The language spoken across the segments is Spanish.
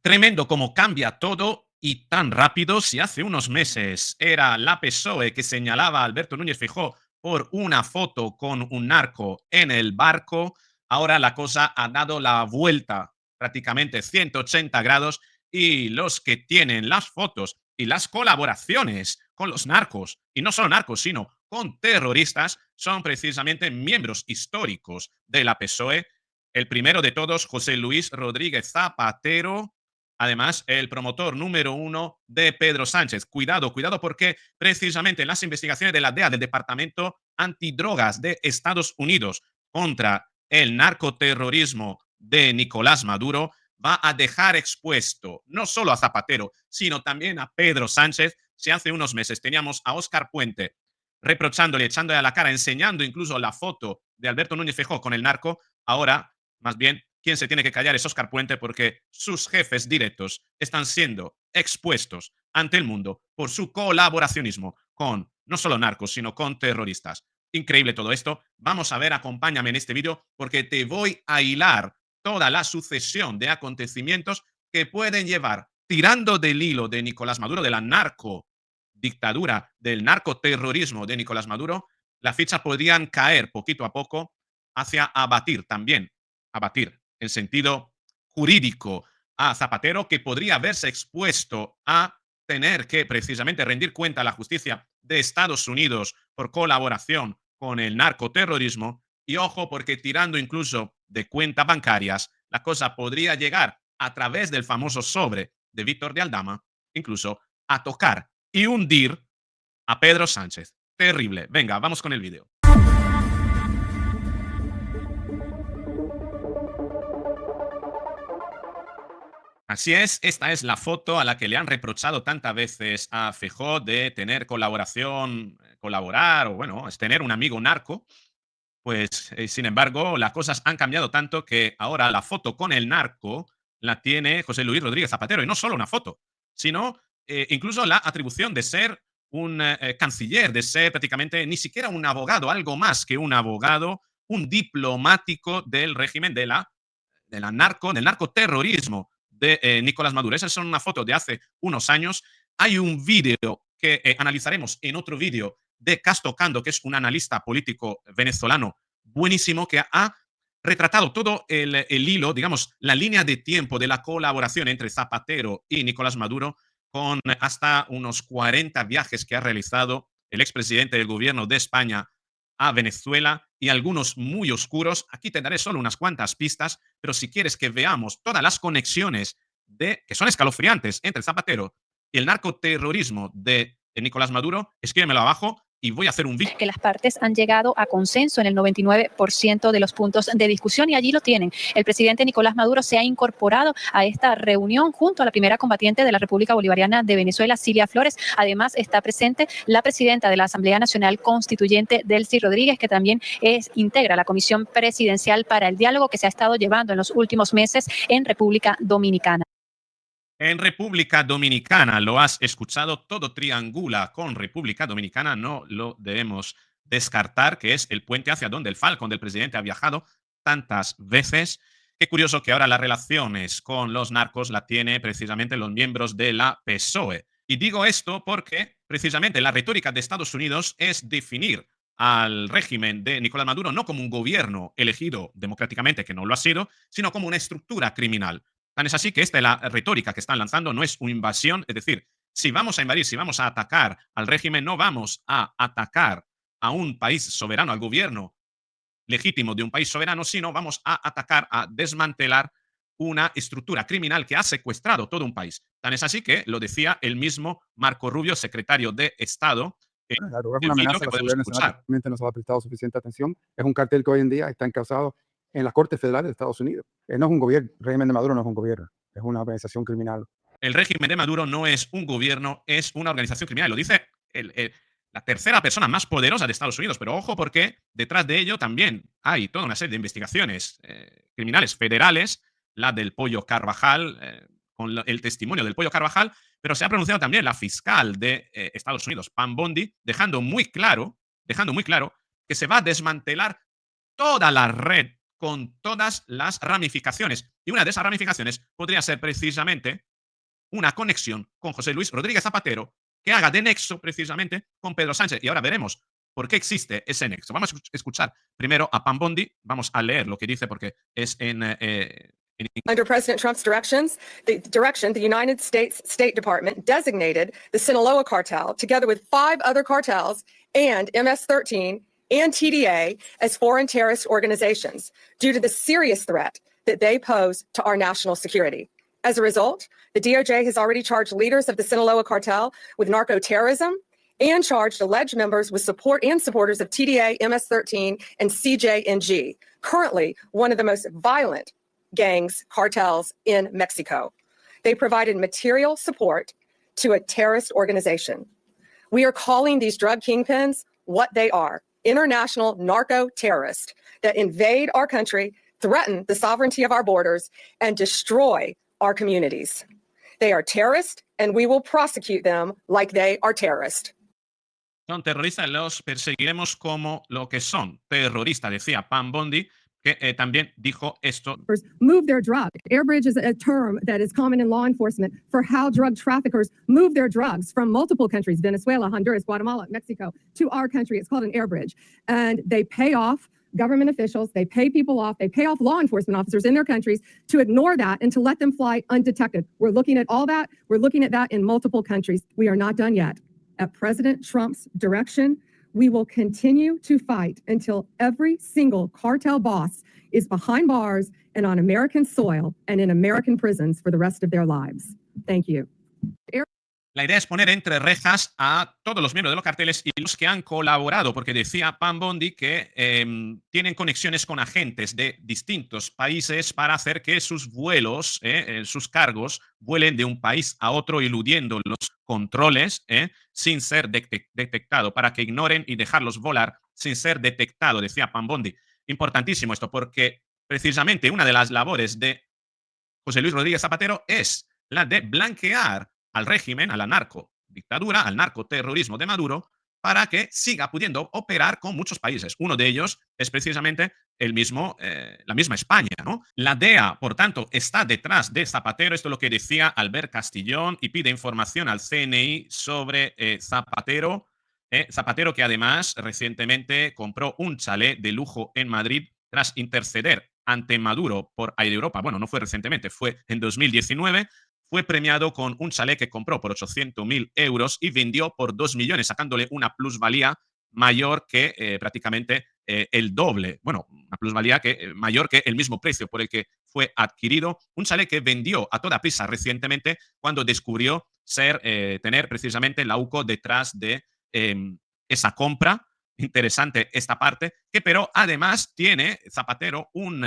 Tremendo cómo cambia todo y tan rápido. Si hace unos meses era la PSOE que señalaba a Alberto Núñez Feijóo por una foto con un narco en el barco, ahora la cosa ha dado la vuelta prácticamente 180 grados y los que tienen las fotos y las colaboraciones con los narcos, y no solo narcos, sino con terroristas, son precisamente miembros históricos de la PSOE. El primero de todos, José Luis Rodríguez Zapatero, además, el promotor número uno de Pedro Sánchez. Cuidado, cuidado, porque precisamente en las investigaciones de la DEA, del Departamento Antidrogas de Estados Unidos, contra el narcoterrorismo de Nicolás Maduro, va a dejar expuesto no solo a Zapatero, sino también a Pedro Sánchez. Si hace unos meses teníamos a Óscar Puente reprochándole, echándole a la cara, enseñando incluso la foto de Alberto Núñez Feijóo con el narco, ahora, más bien, quien se tiene que callar es Óscar Puente porque sus jefes directos están siendo expuestos ante el mundo por su colaboracionismo con no solo narcos, sino con terroristas. Increíble todo esto. Vamos a ver, acompáñame en este vídeo porque te voy a hilar toda la sucesión de acontecimientos que pueden llevar, tirando del hilo de Nicolás Maduro, de la narcodictadura, del narcoterrorismo de Nicolás Maduro, las fichas podrían caer poquito a poco hacia abatir en sentido jurídico a Zapatero, que podría verse expuesto a tener que precisamente rendir cuenta a la justicia de Estados Unidos por colaboración con el narcoterrorismo. Y ojo, porque tirando incluso de cuentas bancarias, la cosa podría llegar a través del famoso sobre de Víctor de Aldama, incluso a tocar y hundir a Pedro Sánchez. Terrible. Venga, vamos con el vídeo. Así es, esta es la foto a la que le han reprochado tantas veces a Feijóo de tener colaboración, colaborar o bueno, es tener un amigo narco. Pues, sin embargo, las cosas han cambiado tanto que ahora la foto con el narco la tiene José Luis Rodríguez Zapatero. Y no solo una foto, sino incluso la atribución de ser un canciller, de ser prácticamente ni siquiera un abogado, algo más que un abogado, un diplomático del régimen del narcoterrorismo de Nicolás Maduro. Esas son una foto de hace unos años. Hay un vídeo que analizaremos en otro vídeo de Casto Cando, que es un analista político venezolano buenísimo, que ha retratado todo el hilo, digamos, la línea de tiempo de la colaboración entre Zapatero y Nicolás Maduro, con hasta unos 40 viajes que ha realizado el expresidente del gobierno de España a Venezuela y algunos muy oscuros. Aquí te daré solo unas cuantas pistas, pero si quieres que veamos todas las conexiones que son escalofriantes entre Zapatero y el narcoterrorismo de Nicolás Maduro, escríbemelo abajo y voy a hacer un vídeo. Que las partes han llegado a consenso en el 99% de los puntos de discusión y allí lo tienen. El presidente Nicolás Maduro se ha incorporado a esta reunión junto a la primera combatiente de la República Bolivariana de Venezuela, Cilia Flores. Además está presente la presidenta de la Asamblea Nacional Constituyente, Delcy Rodríguez, que también integra la Comisión Presidencial para el Diálogo que se ha estado llevando en los últimos meses en República Dominicana. En República Dominicana, lo has escuchado, todo triangula con República Dominicana, no lo debemos descartar, que es el puente hacia donde el Falcon del presidente ha viajado tantas veces. Qué curioso que ahora las relaciones con los narcos la tiene precisamente los miembros de la PSOE. Y digo esto porque precisamente la retórica de Estados Unidos es definir al régimen de Nicolás Maduro no como un gobierno elegido democráticamente, que no lo ha sido, sino como una estructura criminal. Tan es así que esta es la retórica que están lanzando, no es una invasión, es decir, si vamos a invadir, si vamos a atacar al régimen, no vamos a atacar a un país soberano, al gobierno legítimo de un país soberano, sino vamos a atacar, a desmantelar una estructura criminal que ha secuestrado todo un país. Tan es así que lo decía el mismo Marco Rubio, secretario de Estado, en Claro, es el una vídeo amenaza que a la podemos seguridad nacional que escuchar. realmente no se le ha prestado suficiente atención. Es un cartel que hoy en día está encauzado en las Cortes Federales de Estados Unidos. No es un gobierno, el régimen de Maduro no es un gobierno, es una organización criminal. El régimen de Maduro no es un gobierno, es una organización criminal. Lo dice la tercera persona más poderosa de Estados Unidos. Pero ojo, porque detrás de ello también hay toda una serie de investigaciones criminales federales, la del Pollo Carvajal, con el testimonio del Pollo Carvajal, pero se ha pronunciado también la fiscal de Estados Unidos, Pam Bondi, dejando muy claro que se va a desmantelar toda la red con todas las ramificaciones. Y una de esas ramificaciones podría ser precisamente una conexión con José Luis Rodríguez Zapatero que haga de nexo precisamente con Pedro Sánchez. Y ahora veremos por qué existe ese nexo. Vamos a escuchar primero a Pam Bondi, vamos a leer lo que dice porque es en Under President Trump's the United States State Department designated the Sinaloa cartel, together with 5 other cartels and MS-13 and TDA, as foreign terrorist organizations due to the serious threat that they pose to our national security. As a result, the DOJ has already charged leaders of the Sinaloa cartel with narco-terrorism and charged alleged members with support and supporters of TDA, MS-13, and CJNG, currently one of the most violent gangs, cartels in Mexico. They provided material support to a terrorist organization. We are calling these drug kingpins what they are: international narco terrorists that invade our country, threaten the sovereignty of our borders, and destroy our communities. They are terrorists, and we will prosecute them like they are terrorists. Son terroristas, los perseguiremos como lo que son, terroristas, decía Pam Bondi, que también dijo esto. Move their drug. Airbridge is a term that is common in law enforcement for how drug traffickers move their drugs from multiple countries, Venezuela, Honduras, Guatemala, Mexico, to our country. It's called an airbridge. And they pay off government officials, they pay people off, they pay off law enforcement officers in their countries to ignore that and to let them fly undetected. We're looking at all that. We're looking at that in multiple countries. We are not done yet. At President Trump's direction, we will continue to fight until every single cartel boss is behind bars and on American soil and in American prisons for the rest of their lives. Thank you. La idea es poner entre rejas a todos los miembros de los carteles y los que han colaborado, porque decía Pam Bondi que tienen conexiones con agentes de distintos países para hacer que sus vuelos, sus cargos, vuelen de un país a otro, eludiendo los controles sin ser detectado, para que ignoren y dejarlos volar sin ser detectado, decía Pam Bondi. Importantísimo esto, porque precisamente una de las labores de José Luis Rodríguez Zapatero es la de blanquear al régimen, a la narcodictadura, al narcoterrorismo de Maduro, para que siga pudiendo operar con muchos países. Uno de ellos es precisamente la misma España, ¿no? La DEA, por tanto, está detrás de Zapatero. Esto es lo que decía Albert Castillón, y pide información al CNI sobre Zapatero. Zapatero, que además recientemente compró un chalet de lujo en Madrid tras interceder ante Maduro por Air Europa. Bueno, no fue recientemente, fue en 2019. Fue premiado con un chalet que compró por 800.000 euros y vendió por 2 millones, sacándole una plusvalía mayor que prácticamente el doble. Bueno, una plusvalía mayor que el mismo precio por el que fue adquirido. Un chalet que vendió a toda prisa recientemente cuando descubrió tener precisamente la UCO detrás de esa compra. Interesante esta parte, pero además tiene Zapatero un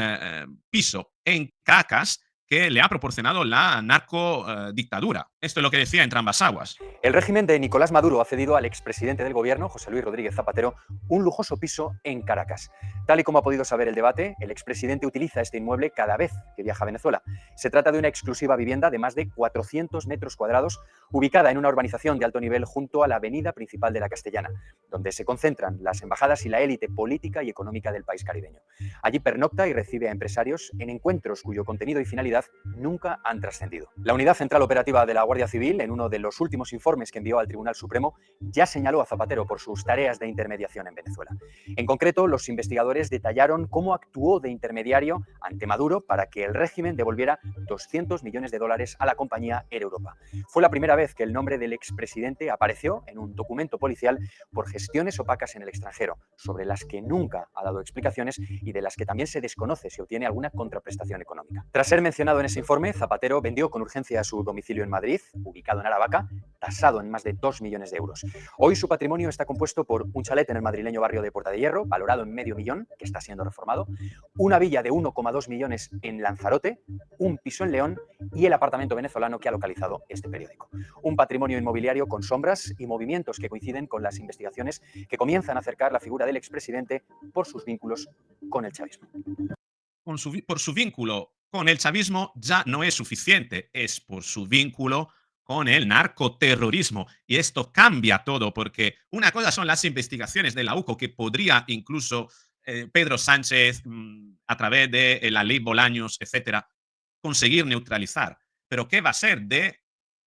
piso en Caracas que le ha proporcionado la narcodictadura. Esto es lo que decía Entre ambas aguas. El régimen de Nicolás Maduro ha cedido al expresidente del gobierno, José Luis Rodríguez Zapatero, un lujoso piso en Caracas. Tal y como ha podido saber el debate, el expresidente utiliza este inmueble cada vez que viaja a Venezuela. Se trata de una exclusiva vivienda de más de 400 metros cuadrados, ubicada en una urbanización de alto nivel junto a la avenida principal de la Castellana, donde se concentran las embajadas y la élite política y económica del país caribeño. Allí pernocta y recibe a empresarios en encuentros cuyo contenido y finalidad nunca han trascendido. La Unidad Central Operativa de la Guardia Civil, en uno de los últimos informes que envió al Tribunal Supremo, ya señaló a Zapatero por sus tareas de intermediación en Venezuela. En concreto, los investigadores detallaron cómo actuó de intermediario ante Maduro para que el régimen devolviera 200 millones de dólares a la compañía Air Europa. Fue la primera vez que el nombre del expresidente apareció en un documento policial por gestiones opacas en el extranjero, sobre las que nunca ha dado explicaciones y de las que también se desconoce si obtiene alguna contraprestación económica. Tras ser mencionado en ese informe, Zapatero vendió con urgencia su domicilio en Madrid, ubicado en Aravaca, tasado en más de 2 millones de euros. Hoy su patrimonio está compuesto por un chalet en el madrileño barrio de Puerta de Hierro, valorado en $500.000, que está siendo reformado, una villa de 1,2 millones en Lanzarote, un piso en León y el apartamento venezolano que ha localizado este periódico. Un patrimonio inmobiliario con sombras y movimientos que coinciden con las investigaciones que comienzan a acercar la figura del expresidente por sus vínculos con el chavismo. Por su vínculo con el chavismo ya no es suficiente, es por su vínculo con el narcoterrorismo. Y esto cambia todo, porque una cosa son las investigaciones de la UCO, que podría incluso Pedro Sánchez, a través de la ley Bolaños, etcétera, conseguir neutralizar. Pero ¿qué va a ser de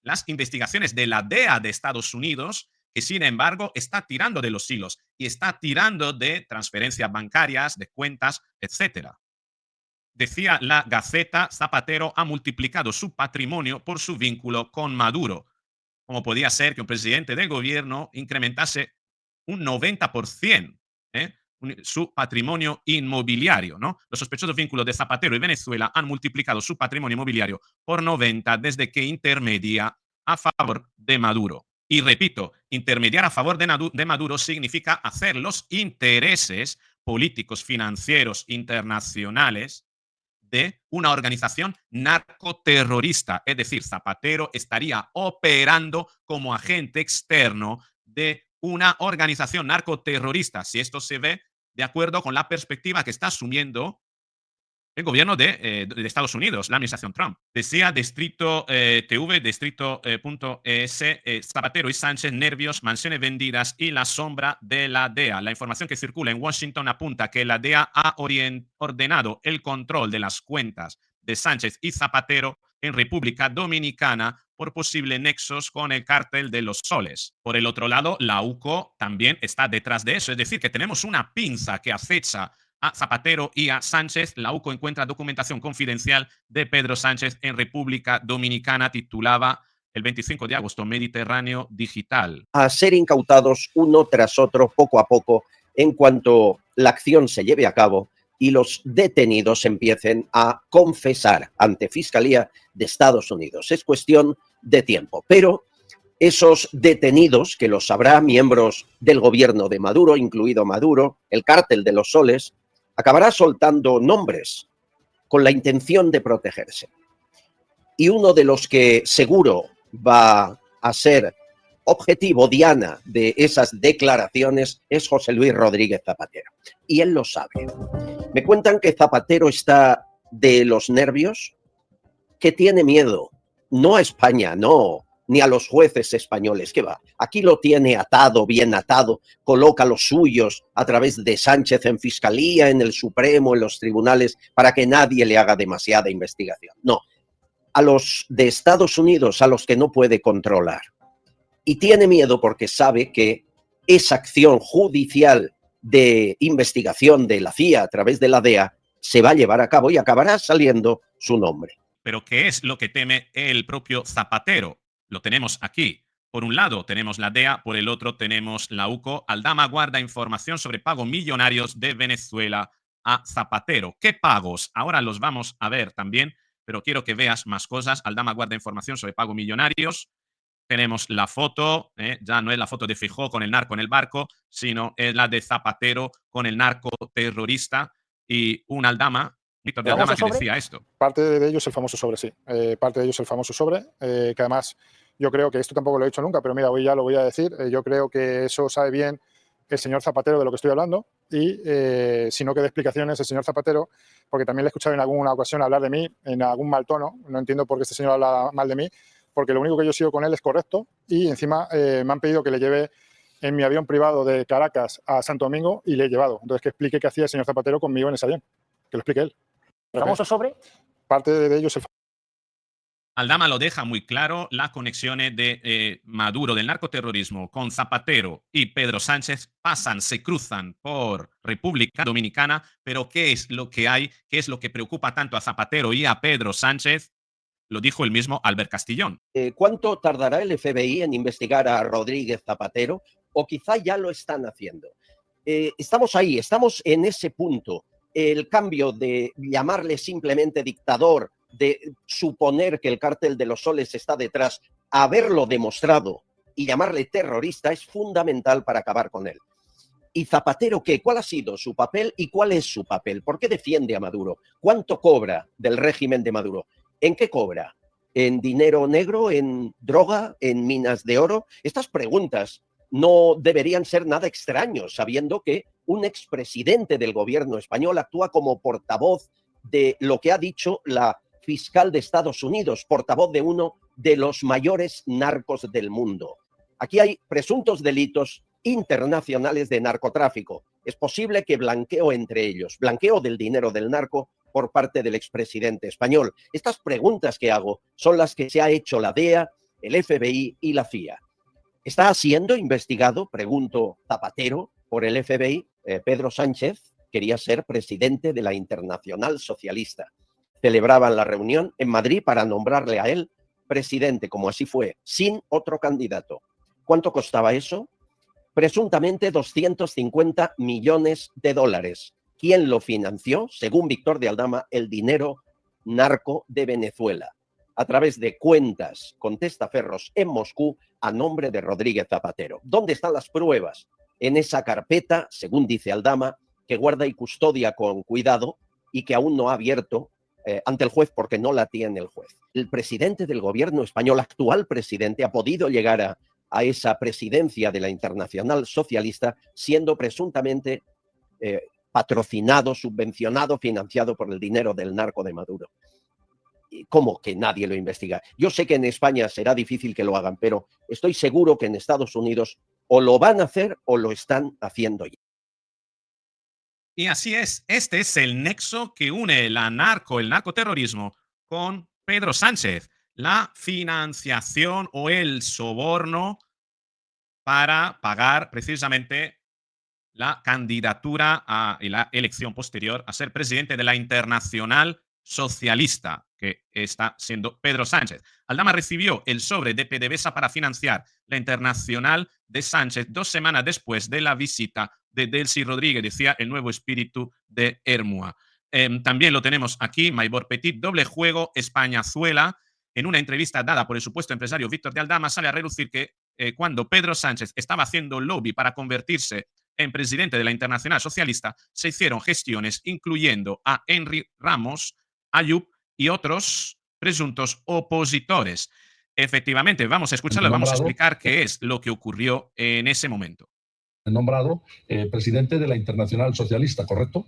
las investigaciones de la DEA de Estados Unidos, que sin embargo está tirando de los hilos y está tirando de transferencias bancarias, de cuentas, etcétera? Decía la Gaceta, Zapatero ha multiplicado su patrimonio por su vínculo con Maduro. ¿Cómo podía ser que un presidente del gobierno incrementase un 90% su patrimonio inmobiliario? ¿No? Los sospechosos vínculos de Zapatero y Venezuela han multiplicado su patrimonio inmobiliario por 90 desde que intermedia a favor de Maduro. Y repito, intermediar a favor de Maduro significa hacer los intereses políticos, financieros, internacionales de una organización narcoterrorista. Es decir, Zapatero estaría operando como agente externo de una organización narcoterrorista, si esto se ve de acuerdo con la perspectiva que está asumiendo el gobierno de Estados Unidos, la administración Trump. Decía Distrito TV, Distrito.es, Zapatero y Sánchez, nervios, mansiones vendidas y la sombra de la DEA. La información que circula en Washington apunta que la DEA ha ordenado el control de las cuentas de Sánchez y Zapatero en República Dominicana por posibles nexos con el cártel de los soles. Por el otro lado, la UCO también está detrás de eso. Es decir, que tenemos una pinza que acecha a Zapatero y a Sánchez. La UCO encuentra documentación confidencial de Pedro Sánchez en República Dominicana, titulaba el 25 de agosto, Mediterráneo Digital. A ser incautados uno tras otro, poco a poco, en cuanto la acción se lleve a cabo y los detenidos empiecen a confesar ante Fiscalía de Estados Unidos. Es cuestión de tiempo, pero esos detenidos, que los sabrá miembros del gobierno de Maduro, incluido Maduro, el cártel de los soles, acabará soltando nombres con la intención de protegerse. Y uno de los que seguro va a ser objetivo, diana, de esas declaraciones es José Luis Rodríguez Zapatero. Y él lo sabe. Me cuentan que Zapatero está de los nervios, que tiene miedo, no a España, no, ni a los jueces españoles, que va. Aquí lo tiene atado, bien atado, coloca los suyos a través de Sánchez en Fiscalía, en el Supremo, en los tribunales, para que nadie le haga demasiada investigación. No, a los de Estados Unidos, a los que no puede controlar. Y tiene miedo porque sabe que esa acción judicial de investigación de la CIA a través de la DEA se va a llevar a cabo y acabará saliendo su nombre. Pero ¿qué es lo que teme el propio Zapatero? Lo tenemos aquí. Por un lado tenemos la DEA, por el otro tenemos la UCO. Aldama guarda información sobre pagos millonarios de Venezuela a Zapatero. ¿Qué pagos? Ahora los vamos a ver también, pero quiero que veas más cosas. Aldama guarda información sobre pagos millonarios. Tenemos la foto, ya no es la foto de Feijóo con el narco en el barco, sino es la de Zapatero con el narco terrorista y un Aldama, Víctor de Aldama, que decía esto. Parte de ello es el famoso sobre, sí. Parte de ello es el famoso sobre, que además yo creo que esto tampoco lo he dicho nunca, pero mira, hoy ya lo voy a decir. Yo creo que eso sabe bien el señor Zapatero de lo que estoy hablando y si no que de explicaciones el señor Zapatero, porque también le he escuchado en alguna ocasión hablar de mí en algún mal tono. No entiendo por qué este señor habla mal de mí, porque lo único que yo sigo con él es correcto y encima me han pedido que le lleve en mi avión privado de Caracas a Santo Domingo y le he llevado. Entonces, que explique qué hacía el señor Zapatero conmigo en ese avión. Que lo explique él. ¿Famoso sobre? Parte de ellos el Aldama lo deja muy claro, las conexiones de Maduro, del narcoterrorismo, con Zapatero y Pedro Sánchez pasan, se cruzan por República Dominicana, pero ¿qué es lo que hay? ¿Qué es lo que preocupa tanto a Zapatero y a Pedro Sánchez? Lo dijo el mismo Albert Castillón. ¿Cuánto tardará el FBI en investigar a Rodríguez Zapatero? O quizá ya lo están haciendo. Estamos ahí, estamos en ese punto. El cambio de llamarle simplemente dictador, de suponer que el cártel de los soles está detrás, haberlo demostrado y llamarle terrorista es fundamental para acabar con él. ¿Y Zapatero qué? ¿Cuál ha sido su papel y cuál es su papel? ¿Por qué defiende a Maduro? ¿Cuánto cobra del régimen de Maduro? ¿En qué cobra? ¿En dinero negro? ¿En droga? ¿En minas de oro? Estas preguntas no deberían ser nada extraños, sabiendo que un expresidente del gobierno español actúa como portavoz de lo que ha dicho la fiscal de Estados Unidos, portavoz de uno de los mayores narcos del mundo. Aquí hay presuntos delitos internacionales de narcotráfico Es posible que blanqueo entre ellos, blanqueo del dinero del narco por parte del expresidente español. Estas preguntas que hago son las que se ha hecho la DEA, el FBI y la CIA. ¿Está siendo investigado, pregunto Zapatero, por el FBI? Pedro Sánchez quería ser presidente de la Internacional Socialista. Celebraban la reunión en Madrid para nombrarle a él presidente, como así fue, sin otro candidato. ¿Cuánto costaba eso? Presuntamente 250 millones de dólares. ¿Quién lo financió? Según Víctor de Aldama, el dinero narco de Venezuela, a través de cuentas con testaferros en Moscú a nombre de Rodríguez Zapatero. ¿Dónde están las pruebas? En esa carpeta, según dice Aldama, que guarda y custodia con cuidado y que aún no ha abierto ante el juez porque no la tiene el juez. El presidente del gobierno español, actual presidente, ha podido llegar a esa presidencia de la Internacional Socialista siendo presuntamente patrocinado, subvencionado, financiado por el dinero del narco de Maduro. ¿Cómo que nadie lo investiga? Yo sé que en España será difícil que lo hagan, pero estoy seguro que en Estados Unidos o lo van a hacer o lo están haciendo ya. Y así es, este es el nexo que une el narcoterrorismo con Pedro Sánchez, la financiación o el soborno para pagar precisamente la candidatura y la elección posterior a ser presidente de la Internacional Socialista, que está siendo Pedro Sánchez. Aldama recibió el sobre de PDVSA para financiar la Internacional de Sánchez 2 semanas después de la visita de Delcy Rodríguez, decía el nuevo espíritu de Hermua. También lo tenemos aquí, Maybor Petit, doble juego Españazuela. En una entrevista dada por el supuesto empresario Víctor de Aldama, sale a relucir que cuando Pedro Sánchez estaba haciendo lobby para convertirse en presidente de la Internacional Socialista, se hicieron gestiones incluyendo a Henry Ramos, Ayub y otros presuntos opositores. Efectivamente, vamos a escucharlo, vamos a explicar qué es lo que ocurrió en ese momento. Nombrado presidente de la Internacional Socialista, ¿correcto?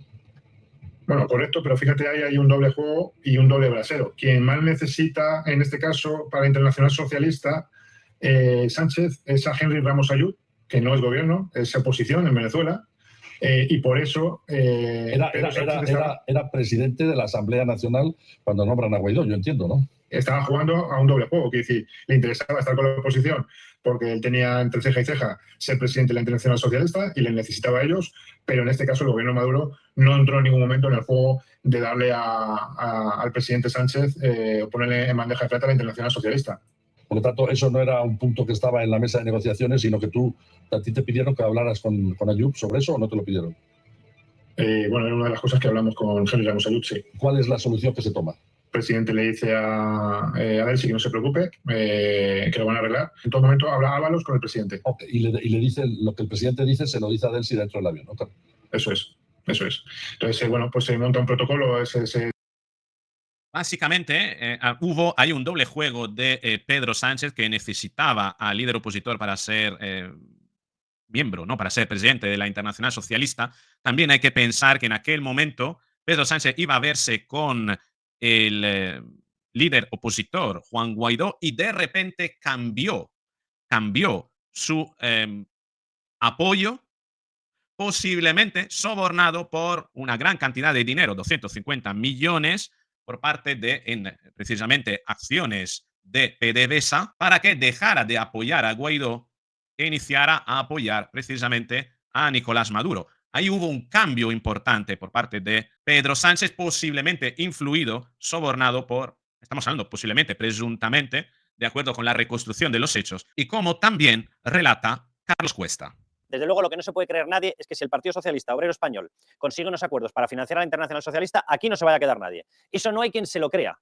Bueno, correcto, pero fíjate, ahí hay un doble juego y un doble brasero. Quien más necesita, en este caso, para la Internacional Socialista, Sánchez, es a Henry Ramos Ayub, que no es gobierno, es oposición en Venezuela, y por eso... Era presidente de la Asamblea Nacional cuando nombran a Guaidó, yo entiendo, ¿no? Estaba jugando a un doble juego, quiere decir, le interesaba estar con la oposición porque él tenía entre ceja y ceja ser presidente de la Internacional Socialista y le necesitaba a ellos, pero en este caso el gobierno de Maduro no entró en ningún momento en el juego de darle al presidente Sánchez ponerle en bandeja de plata a la Internacional Socialista. Por lo tanto, eso no era un punto que estaba en la mesa de negociaciones, sino que a ti te pidieron que hablaras con Ayub sobre eso, ¿o no te lo pidieron? Bueno, era una de las cosas que hablamos con Henry Ramos Ayub, sí. ¿Cuál es la solución que se toma? El presidente le dice a Delcy que no se preocupe, que lo van a arreglar. En todo momento habla Ábalos con el presidente. Okay. Y le dice lo que el presidente dice, se lo dice a Delcy dentro del avión, ¿no? Eso es. Entonces, bueno, pues se monta un protocolo. Básicamente, hay un doble juego de Pedro Sánchez, que necesitaba al líder opositor para ser miembro, ¿no? Para ser presidente de la Internacional Socialista. También hay que pensar que en aquel momento Pedro Sánchez iba a verse con el líder opositor, Juan Guaidó, y de repente cambió su apoyo, posiblemente sobornado por una gran cantidad de dinero, 250 millones, por parte de precisamente acciones de PDVSA, para que dejara de apoyar a Guaidó e iniciara a apoyar precisamente a Nicolás Maduro. Ahí hubo un cambio importante por parte de Pedro Sánchez, posiblemente influido, sobornado por, estamos hablando posiblemente, presuntamente, de acuerdo con la reconstrucción de los hechos, y como también relata Carlos Cuesta. Desde luego, lo que no se puede creer nadie es que si el Partido Socialista Obrero Español consigue unos acuerdos para financiar a la Internacional Socialista, aquí no se vaya a quedar nadie. Eso no hay quien se lo crea.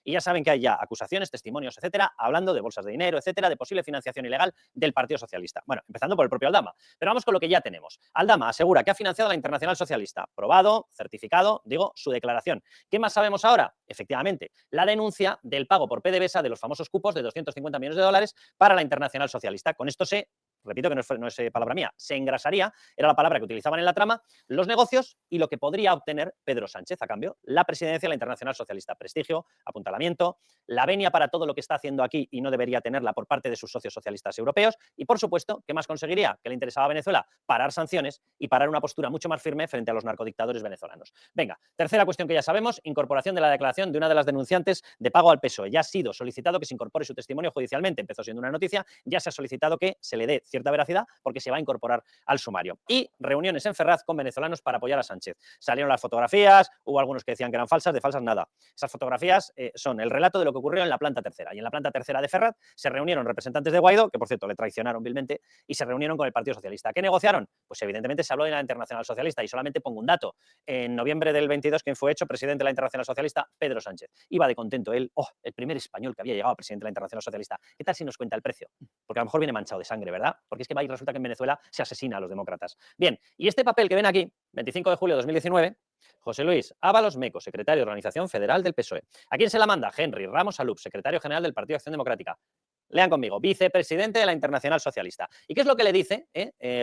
Y ya saben que hay ya acusaciones, testimonios, etcétera, hablando de bolsas de dinero, etcétera, de posible financiación ilegal del Partido Socialista. Bueno, empezando por el propio Aldama. Pero vamos con lo que ya tenemos. Aldama asegura que ha financiado a la Internacional Socialista. Probado, certificado, digo, su declaración. ¿Qué más sabemos ahora? Efectivamente, la denuncia del pago por PDVSA de los famosos cupos de 250 millones de dólares para la Internacional Socialista. Con esto se repito que no es palabra mía, se engrasaría, era la palabra que utilizaban en la trama, los negocios y lo que podría obtener Pedro Sánchez a cambio. La presidencia de la Internacional Socialista. Prestigio, apuntalamiento, la venia para todo lo que está haciendo aquí y no debería tenerla por parte de sus socios socialistas europeos. Y, por supuesto, ¿qué más conseguiría? Que le interesaba a Venezuela parar sanciones y parar una postura mucho más firme frente a los narcodictadores venezolanos. Venga, tercera cuestión que ya sabemos, incorporación de la declaración de una de las denunciantes de pago al PSOE. Ya ha sido solicitado que se incorpore su testimonio judicialmente. Empezó siendo una noticia, ya se ha solicitado que se le dé cierta veracidad porque se va a incorporar al sumario. Y reuniones en Ferraz con venezolanos para apoyar a Sánchez. Salieron las fotografías, hubo algunos que decían que eran falsas, de falsas nada. Esas fotografías son el relato de lo que ocurrió en la planta tercera. Y en la planta tercera de Ferraz se reunieron representantes de Guaidó, que por cierto le traicionaron vilmente, y se reunieron con el Partido Socialista. ¿Qué negociaron? Pues evidentemente se habló de la Internacional Socialista y solamente pongo un dato. En noviembre del 22, ¿quién fue hecho presidente de la Internacional Socialista? Pedro Sánchez. Iba de contento él, el primer español que había llegado a presidente de la Internacional Socialista. ¿Qué tal si nos cuenta el precio? Porque a lo mejor viene manchado de sangre, ¿verdad? Porque es que va y resulta que en Venezuela se asesina a los demócratas. Bien, y este papel que ven aquí, 25 de julio de 2019, José Luis Ábalos Meco, secretario de Organización Federal del PSOE. ¿A quién se la manda? Henry Ramos Alup, secretario general del Partido de Acción Democrática. Lean conmigo, vicepresidente de la Internacional Socialista. ¿Y qué es lo que le dice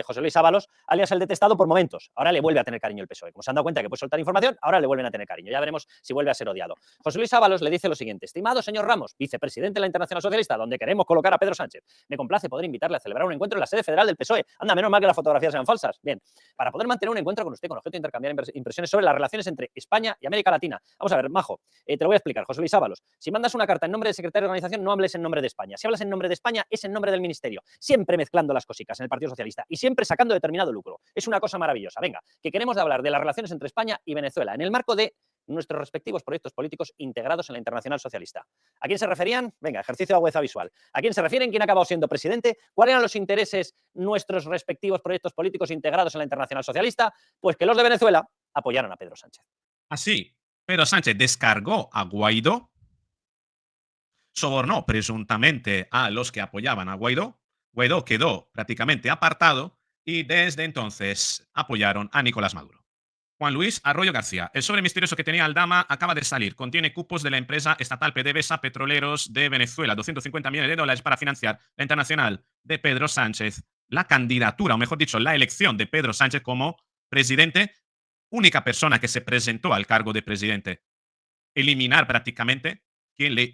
José Luis Ábalos, alias el detestado por momentos? Ahora le vuelve a tener cariño el PSOE. Como se han dado cuenta que puede soltar información, ahora le vuelven a tener cariño. Ya veremos si vuelve a ser odiado. José Luis Ábalos le dice lo siguiente: estimado señor Ramos, vicepresidente de la Internacional Socialista, donde queremos colocar a Pedro Sánchez, me complace poder invitarle a celebrar un encuentro en la sede federal del PSOE. Anda, menos mal que las fotografías sean falsas. Bien, para poder mantener un encuentro con usted con objeto de intercambiar impresiones sobre las relaciones entre España y América Latina. Vamos a ver, majo, te lo voy a explicar, José Luis Ábalos. Si mandas una carta en nombre del secretario de organización, no hables en nombre de España. Si hablas en nombre de España, es en nombre del ministerio, siempre mezclando las cositas en el Partido Socialista y siempre sacando determinado lucro. Es una cosa maravillosa. Venga, que queremos hablar de las relaciones entre España y Venezuela en el marco de nuestros respectivos proyectos políticos integrados en la Internacional Socialista. ¿A quién se referían? Venga, ejercicio de agudeza visual. ¿A quién se refieren? ¿Quién ha acabado siendo presidente? ¿Cuáles eran los intereses nuestros respectivos proyectos políticos integrados en la Internacional Socialista? Pues que los de Venezuela apoyaron a Pedro Sánchez. Así, Pedro Sánchez descargó a Guaidó, sobornó presuntamente a los que apoyaban a Guaidó. Guaidó quedó prácticamente apartado y desde entonces apoyaron a Nicolás Maduro. Juan Luis Arroyo García. El sobre misterioso que tenía Aldama acaba de salir. Contiene cupos de la empresa estatal PDVSA Petroleros de Venezuela. 250 millones de dólares para financiar la internacional de Pedro Sánchez. La candidatura, o mejor dicho, la elección de Pedro Sánchez como presidente. Única persona que se presentó al cargo de presidente. Eliminar prácticamente quien le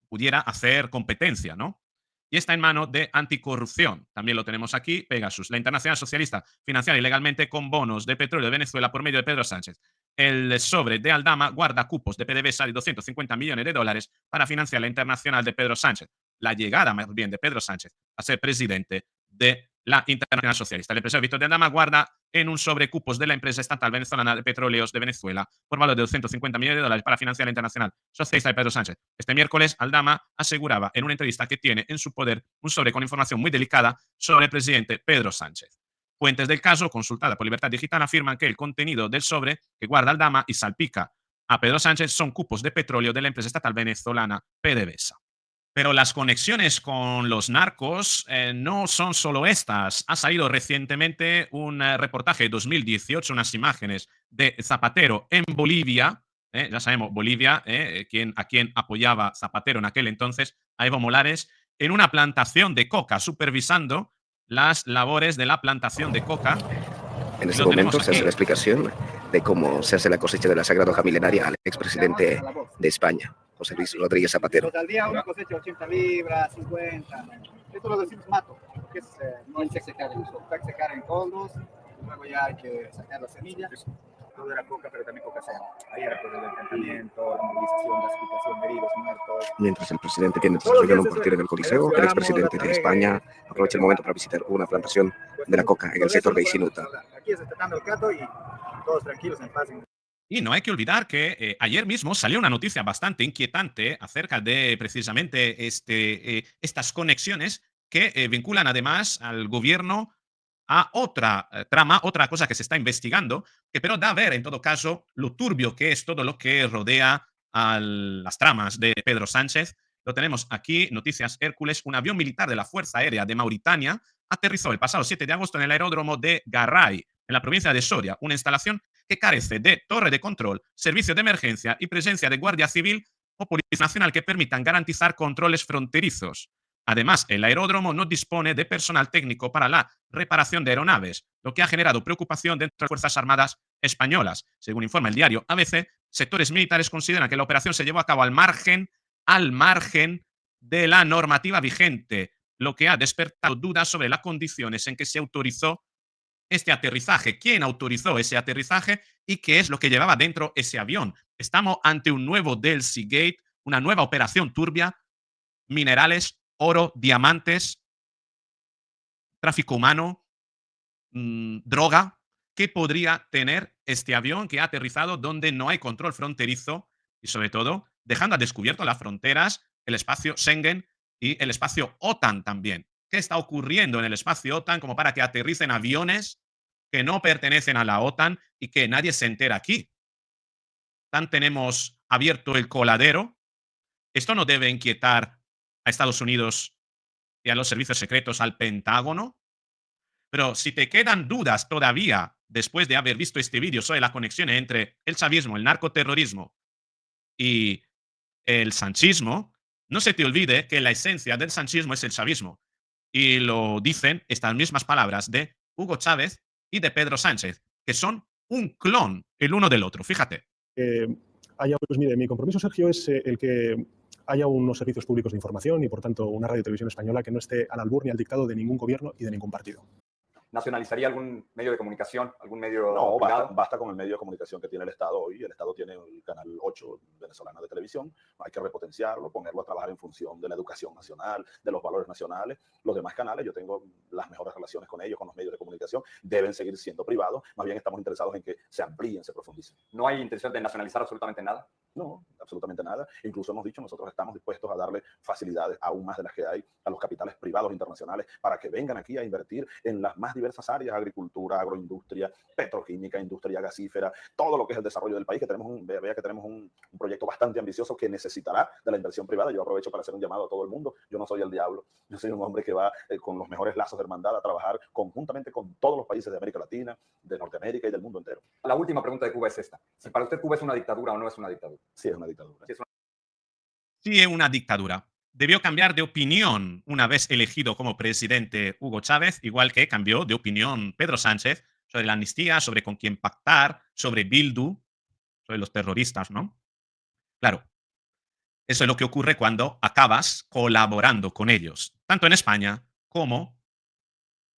pudiera hacer competencia, ¿no? Y está en manos de anticorrupción. También lo tenemos aquí, Pegasus. La Internacional Socialista financiada ilegalmente con bonos de petróleo de Venezuela por medio de Pedro Sánchez. El sobre de Aldama guarda cupos de PDVSA de 250 millones de dólares para financiar la internacional de Pedro Sánchez. La llegada, más bien, de Pedro Sánchez a ser presidente de la Internacional Socialista. El empresario Víctor de Aldama guarda en un sobre cupos de la empresa estatal venezolana de petróleos de Venezuela por valor de 250 millones de dólares para financiar la Internacional Socialista de Pedro Sánchez. Este miércoles, Aldama aseguraba en una entrevista que tiene en su poder un sobre con información muy delicada sobre el presidente Pedro Sánchez. Fuentes del caso, consultada por Libertad Digital, afirman que el contenido del sobre que guarda Aldama y salpica a Pedro Sánchez son cupos de petróleo de la empresa estatal venezolana PDVSA. Pero las conexiones con los narcos no son solo estas. Ha salido recientemente un reportaje de 2018, unas imágenes de Zapatero en Bolivia. Ya sabemos, Bolivia, a quien apoyaba Zapatero en aquel entonces, a Evo Morales, en una plantación de coca, supervisando las labores de la plantación de coca. En este momento se hace la explicación de cómo se hace la cosecha de la Sagrada Hoja Milenaria al expresidente de España, José Luis Rodríguez Zapatero. Al día una cosecha 80 libras, 50. Esto lo decimos mato, que es no hay que secar en eso. Hay que secar en coldos, luego ya hay que sacar las semillas. Todo era coca, pero también coca seca. Ahí era por el encantamiento, la movilización, la explicación de heridos, muertos. Mientras el presidente tiene desarrollado un partido en el Coliseo, el expresidente de España aprovecha el momento para visitar una plantación de la coca en el sector de Isinuta. Aquí está tratando el cato y todos tranquilos, en paz. Y no hay que olvidar que ayer mismo salió una noticia bastante inquietante acerca de precisamente estas conexiones que vinculan además al gobierno a otra trama, otra cosa que se está investigando, que pero da a ver en todo caso lo turbio que es todo lo que rodea a las tramas de Pedro Sánchez. Lo tenemos aquí, Noticias Hércules. Un avión militar de la Fuerza Aérea de Mauritania aterrizó el pasado 7 de agosto en el aeródromo de Garray, en la provincia de Soria, una instalación que carece de torre de control, servicio de emergencia y presencia de Guardia Civil o Policía Nacional que permitan garantizar controles fronterizos. Además, el aeródromo no dispone de personal técnico para la reparación de aeronaves, lo que ha generado preocupación dentro de las Fuerzas Armadas españolas. Según informa el diario ABC, sectores militares consideran que la operación se llevó a cabo al margen de la normativa vigente, lo que ha despertado dudas sobre las condiciones en que se autorizó este aterrizaje. ¿Quién autorizó ese aterrizaje y qué es lo que llevaba dentro ese avión? Estamos ante un nuevo Delcy Gate, una nueva operación turbia, minerales, oro, diamantes, tráfico humano, droga. ¿Qué podría tener este avión que ha aterrizado donde no hay control fronterizo y, sobre todo, dejando a descubierto las fronteras, el espacio Schengen y el espacio OTAN también? ¿Qué está ocurriendo en el espacio OTAN como para que aterricen aviones que no pertenecen a la OTAN y que nadie se entera aquí? Tenemos abierto el coladero. Esto no debe inquietar a Estados Unidos y a los servicios secretos, al Pentágono. Pero si te quedan dudas todavía después de haber visto este vídeo sobre la conexión entre el chavismo, el narcoterrorismo y el sanchismo, no se te olvide que la esencia del sanchismo es el chavismo. Y lo dicen estas mismas palabras de Hugo Chávez y de Pedro Sánchez, que son un clon el uno del otro. Fíjate. Pues mire, mi compromiso, Sergio, es el que haya unos servicios públicos de información y, por tanto, una radio y televisión española que no esté al albur ni al dictado de ningún gobierno y de ningún partido. ¿Nacionalizaría algún medio de comunicación, algún medio No, privado? basta con el medio de comunicación que tiene el Estado hoy. El Estado tiene el Canal 8 venezolano de televisión. Hay que repotenciarlo, ponerlo a trabajar en función de la educación nacional, de los valores nacionales. Los demás canales, yo tengo las mejores relaciones con ellos, con los medios de comunicación, deben seguir siendo privados. Más bien estamos interesados en que se amplíen, se profundicen. ¿No hay intención de nacionalizar absolutamente nada? No, absolutamente nada. Incluso hemos dicho, nosotros estamos dispuestos a darle facilidades aún más de las que hay a los capitales privados internacionales para que vengan aquí a invertir en las más diversas áreas: agricultura, agroindustria, petroquímica, industria gasífera, todo lo que es el desarrollo del país, que tenemos vea que tenemos un proyecto bastante ambicioso que necesitará de la inversión privada. Yo aprovecho para hacer un llamado a todo el mundo. Yo no soy el diablo, yo soy un hombre que va con los mejores lazos de hermandad a trabajar conjuntamente con todos los países de América Latina, de Norteamérica y del mundo entero. La última pregunta de Cuba es esta. Si para usted Cuba es una dictadura o no es una dictadura. Sí, es una dictadura. Sí, es una dictadura. Debió cambiar de opinión una vez elegido como presidente Hugo Chávez, igual que cambió de opinión Pedro Sánchez sobre la amnistía, sobre con quién pactar, sobre Bildu, sobre los terroristas, ¿no? Claro, eso es lo que ocurre cuando acabas colaborando con ellos, tanto en España como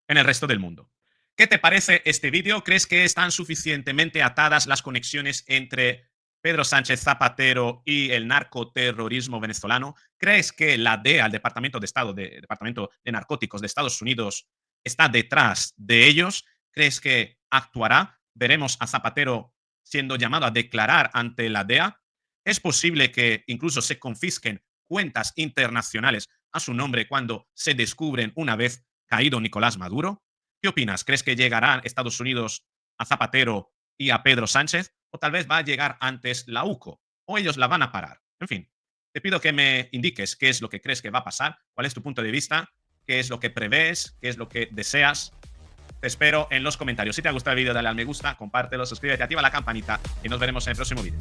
en el resto del mundo. ¿Qué te parece este vídeo? ¿Crees que están suficientemente atadas las conexiones entre Pedro Sánchez Zapatero y el narcoterrorismo venezolano? ¿Crees que la DEA, el Departamento de Narcóticos de Estados Unidos, está detrás de ellos? ¿Crees que actuará? ¿Veremos a Zapatero siendo llamado a declarar ante la DEA? ¿Es posible que incluso se confisquen cuentas internacionales a su nombre cuando se descubren una vez caído Nicolás Maduro? ¿Qué opinas? ¿Crees que llegarán Estados Unidos a Zapatero y a Pedro Sánchez? ¿O tal vez va a llegar antes la UCO? ¿O ellos la van a parar? En fin, te pido que me indiques qué es lo que crees que va a pasar, cuál es tu punto de vista, qué es lo que prevés, qué es lo que deseas. Te espero en los comentarios. Si te ha gustado el vídeo, dale al me gusta, compártelo, suscríbete, activa la campanita y nos veremos en el próximo vídeo.